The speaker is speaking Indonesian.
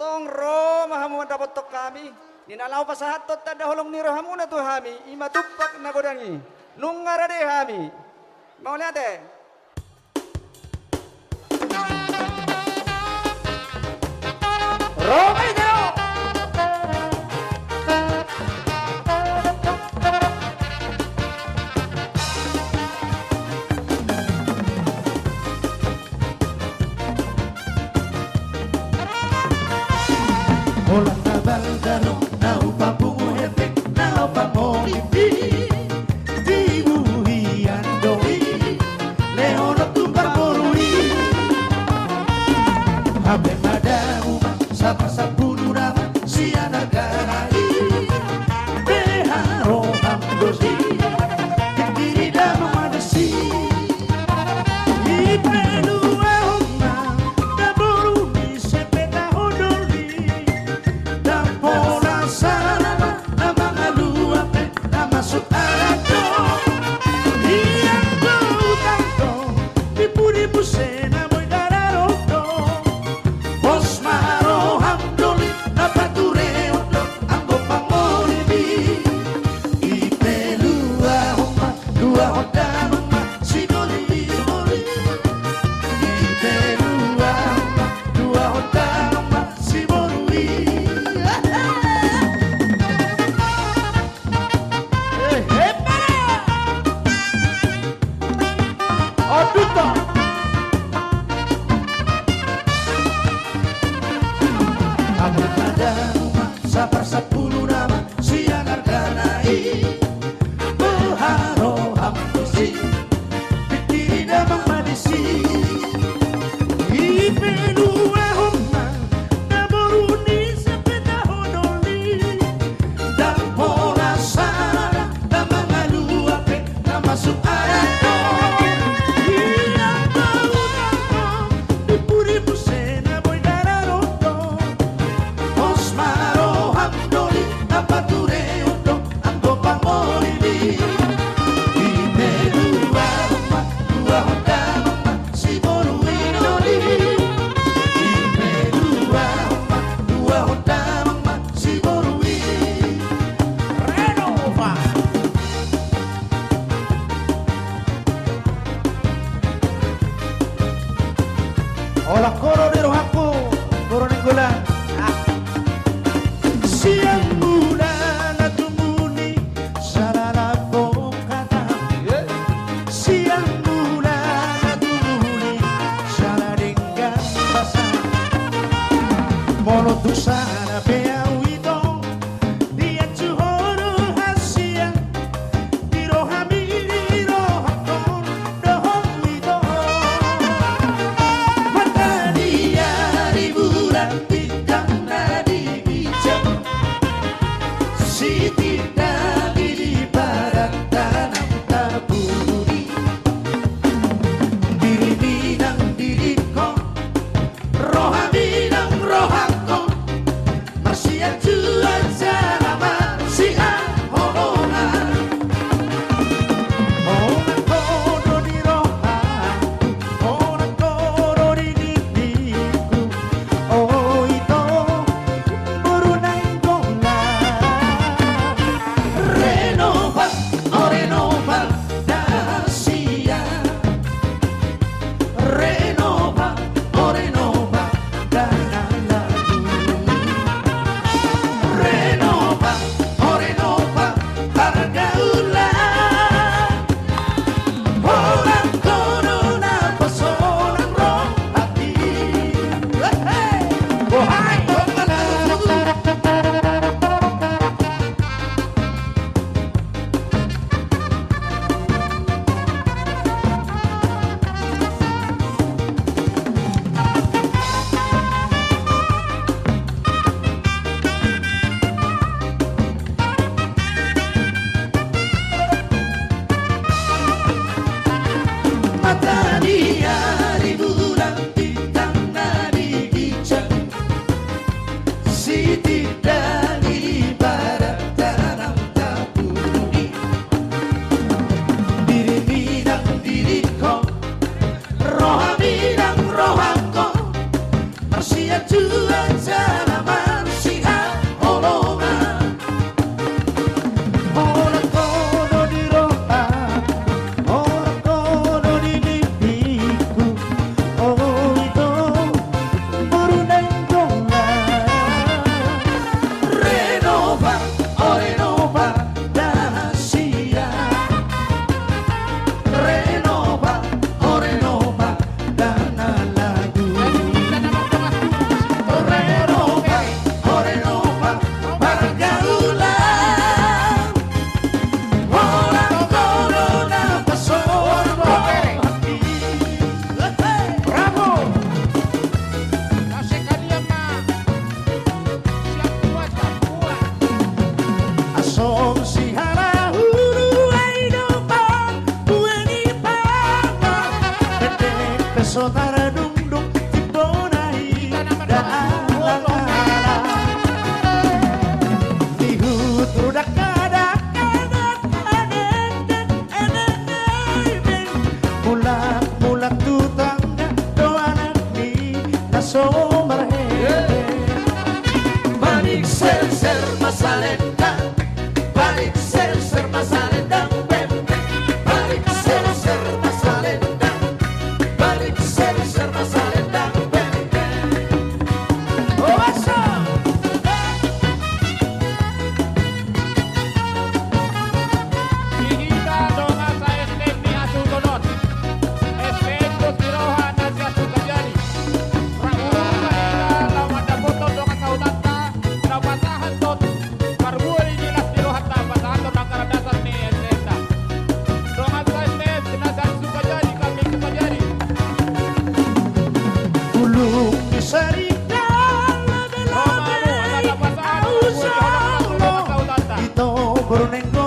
tong ro mahamu dapat tok kami. Ninalaw pa sa hatot tada hulong ni rohamu na to hami. Imatupak na godangi. Nungara de hami. Mau lihat deh. Romay dero. Hola Nabaldaro, naupa bungo hefek, naupa molipi, dibuhi andoi, lehono tumpar morui. Habe madamu, sapa sapunu nama, siana garai, beharo hamdosi, kekiri dama madasi, ipenu ahoma, daburu mi sepeta hodoli. Pola sana na mga luwape na masuk arato. Iyang tutang to, ipu-ipu sena mo'y dararoto. Bos maro hamdoli na patureo to, ang gopang moribi. Ipelua homa, dua hodamang ma, sinoli mori. Ipelua homa, dua hodamang ma, simori. Aduta Aku pada rumah Sapar sepuluh nama Siang arganai Beharo hamdosi Pikiri damang madisi Ipelua homa Naboruni sepeda hodoli Dan pola sana Na mga luwape Na masuk arato. Iyang taunang ko Ipu-ipu sena mo'y dararoto. Bos maro hamdoli Na patureo to ang gopang moribi. Ipelua homa Dua hodamang ma siguro inoli. Ipelua homa Dua hodamang ma siguro Renova. Olah koro di rohaku, koro ni gulan. Siang bulan atumuni sararapong kata. Siang bulan atumuni saradinggan basa. Molo tu sana beau ito, dia cuhoro hasia. Dirohami dirohakon dohong ito. Mata dia riburan bintang nadi bijak. Si tidak di barat tanam taburi. Diri bidang diriko, roha bidang rohako. nenggo